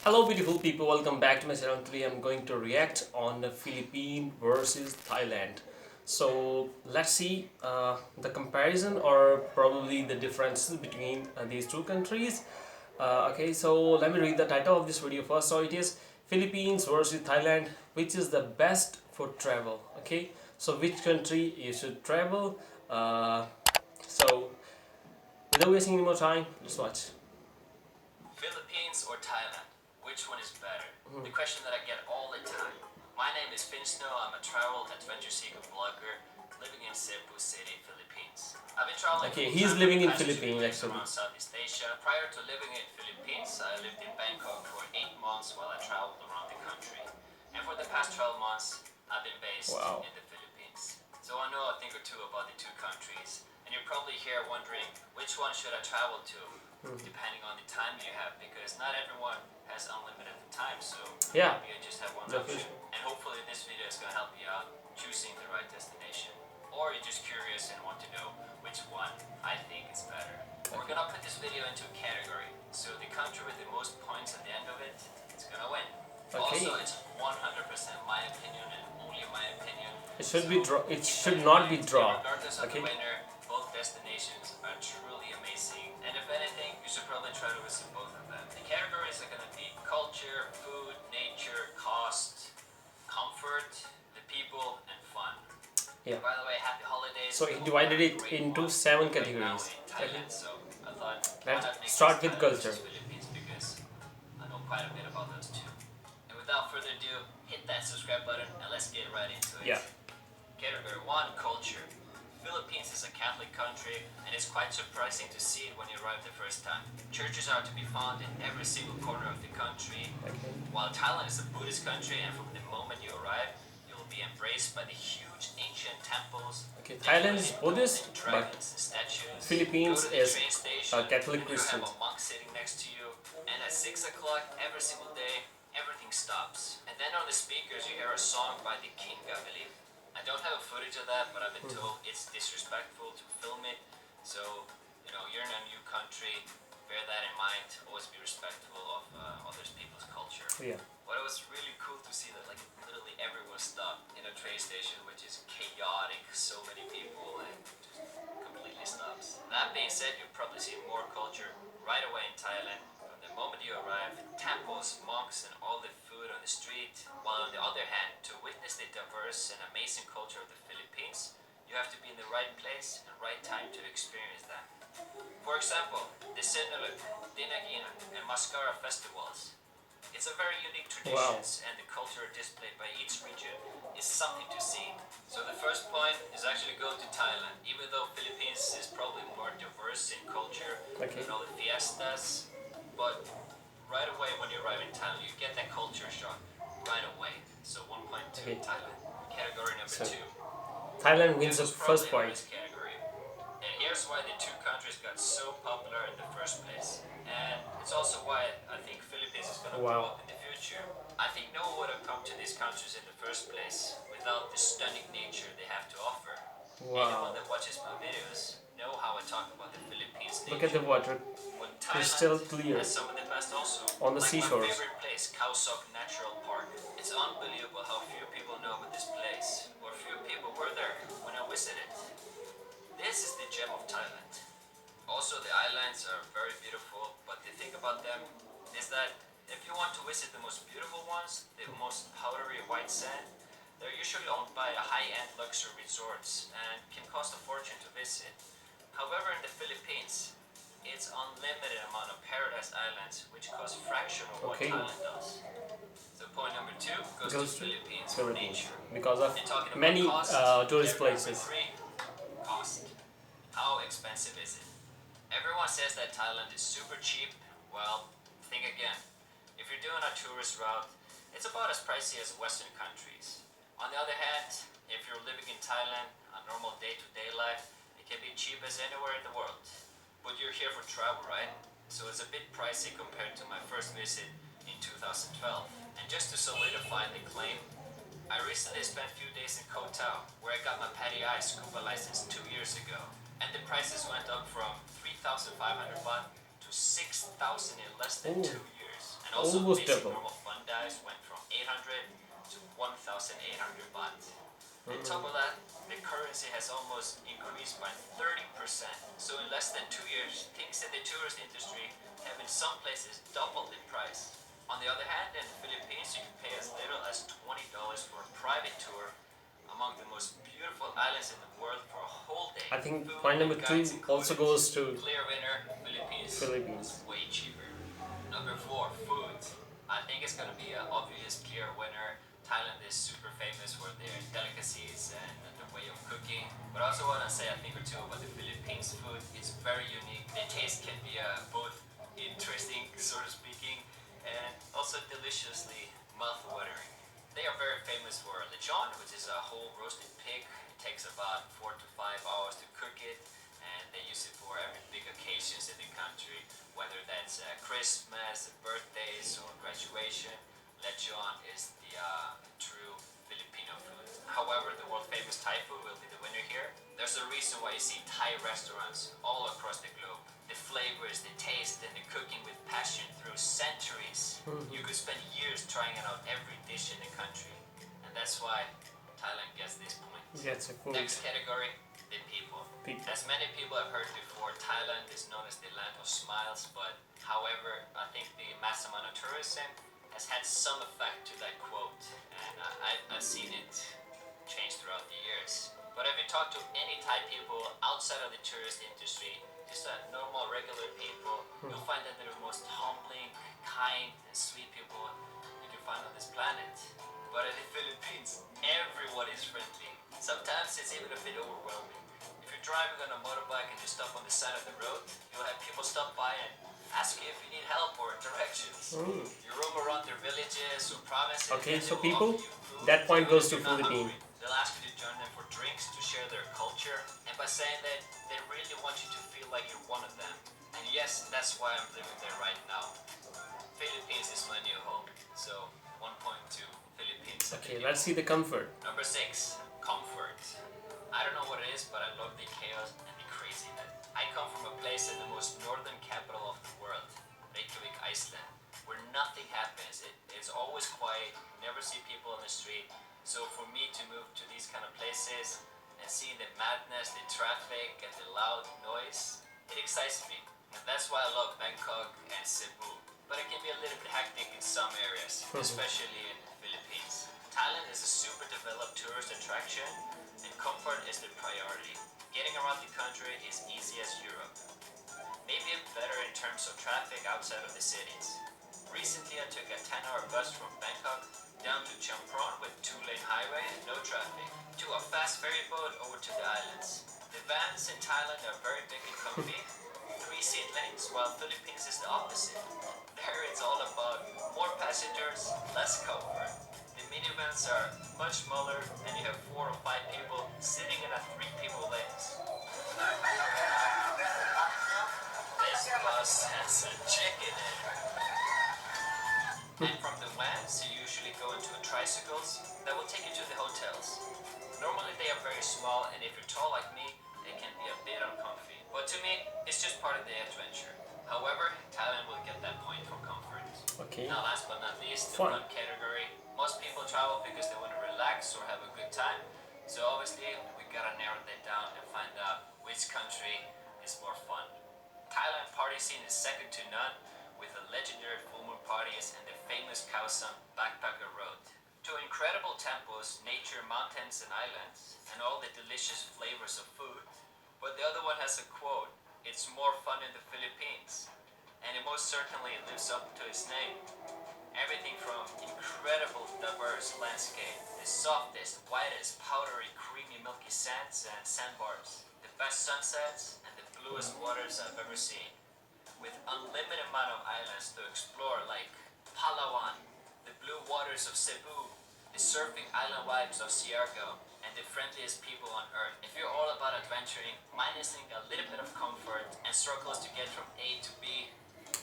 Hello beautiful people, welcome back to my channel. Today I'm going to react on the Philippines versus Thailand. So let's see the comparison or probably the differences between these two countries. Okay, so let me read the title of this video first. So it is Philippines versus Thailand, which is the best for travel. Okay, so which country you should travel. So without wasting any more time, let's watch. Philippines or Thailand? Which one is better? The question that I get all the time. My name is 𝗙𝗏. I'm a travel adventure seeker blogger living in Cebu City, Philippines. I've been traveling. Okay, he's living in Philippines actually. Around Southeast Asia. Prior to living in Philippines, I lived in Bangkok for 8 months while I traveled around the country. And for the past 12 months, I've been based in the Philippines. So I know a thing or two about the two countries. And you're probably here wondering, which one should I travel to? Depending on the time you have, because not everyone has unlimited time, so maybe you just have one option. And hopefully this video is going to help you out choosing the right destination. Or you're just curious and want to know which one I think is better. We're going to put this video into a category, so the country with the most points at the end of it is going to win. Also, it's 100% my opinion and only my opinion. It should be draw. It should not be draw. Regardless of the winner, both destinations are truly amazing. And if anything, you should probably try to visit both of them. The categories are going to be culture, food, nature, cost, comfort, the people, and fun. Yeah. By the way, happy holidays. So he divided it into 7 categories. Thailand, so I thought let's start with culture. Philippines because I know quite a bit about those two. And without further ado, hit that subscribe button and let's get right into it. Yeah. Category 1, culture. Philippines is a Catholic country, and it's quite surprising to see it when you arrive the first time. Churches are to be found in every single corner of the country, while Thailand is a Buddhist country, and from the moment you arrive, you will be embraced by the huge ancient temples. Thailand is Buddhist, but Philippines is a Catholic Christian. You have a monk sitting next to you, and at 6 o'clock every single day, everything stops. And then on the speakers you hear a song by the king, I believe. I don't have a footage of that, but I've been told it's disrespectful to film it. So, you know, you're in a new country, bear that in mind. Always be respectful of other people's culture. Yeah. But it was really cool to see that, like, literally everyone stopped in a train station, which is chaotic, so many people, and just completely stops. That being said, you'll probably see more culture right away in Thailand. From the moment you arrive, temples, monks, and all the food on the street. While on the other hand, to witness the diverse and amazing culture of the Philippines, you have to be in the right place and right time to experience that. For example, the Sinulog, Dinagina, and Mascara festivals. It's a very unique traditions, and the culture displayed by each region is something to see. So the first point is actually go to Thailand. Even though Philippines is probably more diverse in culture, and all the fiestas, but right away when you arrive in Thailand, you get that culture shock right away. So 1 point to Thailand. Category number 2. Thailand wins the first point. Category. And here's why the two countries got so popular in the first place. And it's also why I think Philippines is going to grow up in the future. I think no one would have come to these countries in the first place without the stunning nature they have to offer. Anyone that watches my videos know how I talk about the Philippines nature. Look at the water. Crystal clear. Some of the best also. On the seashores. My favorite place, 𝐾𝐿 Natural Park. It's unbelievable how few people know about this place, or few people were there when I visited. This is the gem of Thailand. Also, the islands are very beautiful, but the thing about them is that if you want to visit the most beautiful ones, the most powdery white sand, they're usually owned by high-end luxury resorts and can cost a fortune to visit. However, in the Philippines, it's unlimited amount of paradise islands, which cost fraction of what Thailand does. So point number 2 goes to Philippines for nature. Because of many tourist places. 3, cost. How expensive is it? Everyone says that Thailand is super cheap. Well, think again. If you're doing a tourist route, it's about as pricey as Western countries. On the other hand, if you're living in Thailand, a normal day-to-day life, it can be cheap as anywhere in the world. But you're here for travel, right? So it's a bit pricey compared to my first visit in 2012. And just to solidify the claim, I recently spent a few days in Koh Tao, where I got my PADI scuba license 2 years ago. And the prices went up from 3,500 baht to 6,000 in less than 2 years. And also Almost basic double. normal fund dice went from 800 to 1,800 baht. On top of that, the currency has almost increased by 30%. So in less than 2 years, things in the tourist industry have in some places doubled in price. On the other hand, in the Philippines, you can pay as little as $20 for a private tour among the most beautiful islands in the world for a whole day. I think Food point and number guides 2 included. also goes to Clear winner, Philippines. Is way cheaper. Number 4, food. I think it's gonna be an obvious clear winner. Thailand is super famous for their delicacies and the way of cooking. But I also want to say a thing or two about the Philippines food. It's very unique. The taste can be both interesting, sort of speaking, and also deliciously mouth-watering. They are very famous for lechon, which is a whole roasted pig. It takes about 4 to 5 hours to cook it, and they use it for every big occasions in the country, whether that's Christmas, birthdays, or graduation. Lechon is the true Filipino food. However, the world-famous Thai food will be the winner here. There's a reason why you see Thai restaurants all across the globe. The flavors, the taste, and the cooking with passion through centuries. You could spend years trying out every dish in the country. And that's why Thailand gets this point. That's a food. Next category, the people. As many people have heard before, Thailand is known as the land of smiles, but however, I think the mass amount of tourism has had some effect to that quote, and I've seen it change throughout the years. But if you talk to any Thai people outside of the tourist industry, just normal, regular people, you'll find that they're the most humbling, kind, and sweet people you can find on this planet. But in the Philippines, everyone is friendly. Sometimes it's even a bit overwhelming. If you're driving on a motorbike and you stop on the side of the road, you'll have people stop by and ask you if you need help or directions. You roam around their villages or provinces. Okay, and so they will people, offer you food, that point even goes if to you're not Philippines. hungry. They'll ask you to join them for drinks to share their culture, and by saying that, they really want you to feel like you're one of them. And yes, that's why I'm living there right now. Philippines is my new home, so 1 point to Philippines. Okay, let's see the comfort. Number 6, comfort. I don't know what it is, but I love the chaos and the craziness. I come from a place in the most northern capital of the world, Reykjavik, Iceland, where nothing happens. It's always quiet, you never see people on the street. So for me to move to these kind of places and seeing the madness, the traffic, and the loud noise, it excites me. And that's why I love Bangkok and Cebu. But it can be a little bit hectic in some areas, especially in the Philippines. Thailand is a super developed tourist attraction, and comfort is the priority. Getting around the country is easy as Europe. Maybe better in terms of traffic outside of the cities. Recently I took a 10-hour bus from Bangkok down to Chiang Ron with 2-lane highway and no traffic, to a fast ferry boat over to the islands. The vans in Thailand are very big and comfy, 3-seat lanes, while Philippines is the opposite. There it's all about more passengers, less comfort. The minivans are much smaller and you have 4 or 5 people sitting in a 3-people lanes. This bus has a chicken in it. And from the vans, you usually go into tricycles that will take you to the hotels. Normally they are very small, and if you're tall like me, they can be a bit uncomfy. But to me, it's just part of the adventure. However, Thailand will get that point for comfort. Okay. Now last but not least, the Fun. fun category. Most people travel because they want to relax or have a good time. So obviously, we gotta narrow that down and find out which country is more fun. Thailand party scene is second to none, with the legendary full moon parties and the famous Khao San backpacker road. To incredible tempos, nature, mountains and islands, and all the delicious flavors of food. But the other one has a quote, "It's more fun in the Philippines." And it most certainly lives up to its name. Everything from incredible diverse landscape, the softest, whitest, powdery, creamy, milky sands and sandbars, the best sunsets and the bluest waters I've ever seen. With unlimited amount of islands to explore like Palawan, the blue waters of Cebu, the surfing island vibes of Siargao, and the friendliest people on earth. If you're all about adventuring, minusing a little bit of comfort, and struggles to get from A to B,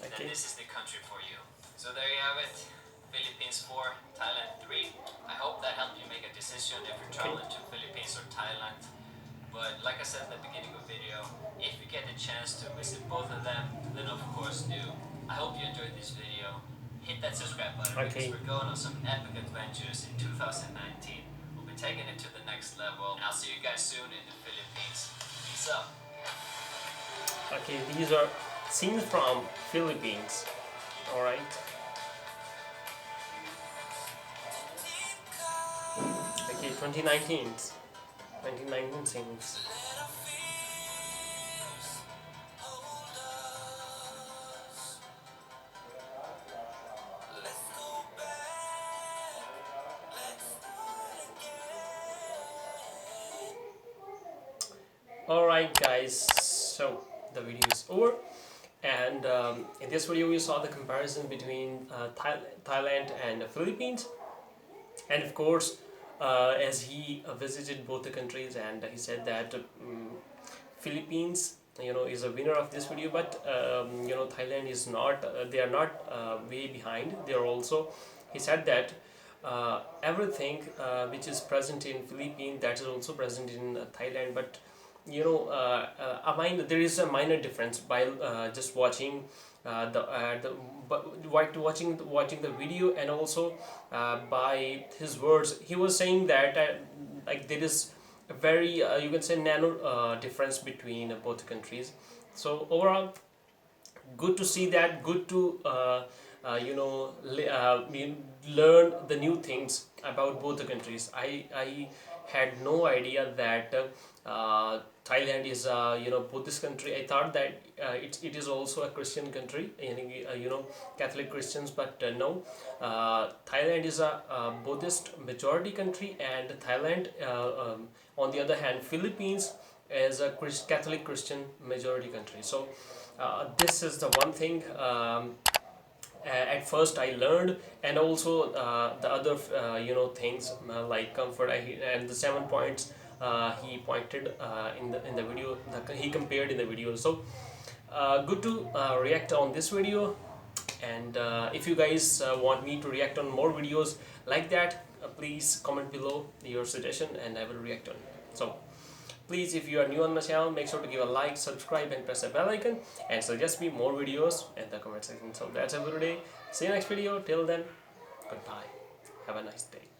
then this is the country for you. So there you have it, Philippines 4, Thailand 3. I hope that helped you make a decision if you're traveling to Philippines or Thailand. But like I said at the beginning of the video, if you get the chance to visit both of them, then of course do. I hope you enjoyed this video. hit that subscribe button because we're going on some epic adventures in 2019. We'll be taking it to the next level, and I'll see you guys soon in the Philippines. Peace out. Okay, these are scenes from Philippines. All right. Okay, 2019 scenes. Alright guys, so the video is over, and in this video we saw the comparison between Thailand and the Philippines, and of course as he visited both the countries, and he said that Philippines is a winner of this video, but Thailand is not, they are not way behind. They are also, he said that everything which is present in Philippines, that is also present in Thailand, but there is a minor difference by just watching watching the video, and also by his words. He was saying that like there is a very you can say nano difference between both countries. So overall, good to see that, good to learn the new things about both the countries. I had no idea that Thailand is a Buddhist country. I thought that it is also a Christian country, Catholic Christians, but no. Thailand is a Buddhist majority country, and Thailand on the other hand, Philippines is a Catholic Christian majority country. So this is the one thing at first I learned, and also the other things like comfort and the 7 points he pointed in the video, he compared in the video. So good to react on this video, and if you guys want me to react on more videos like that, please comment below your suggestion and I will react on it. So please, if you are new on my channel, make sure to give a like, subscribe and press the bell icon, and suggest me more videos in the comment section. So that's it for today. See you next video. Till then, goodbye. Have a nice day.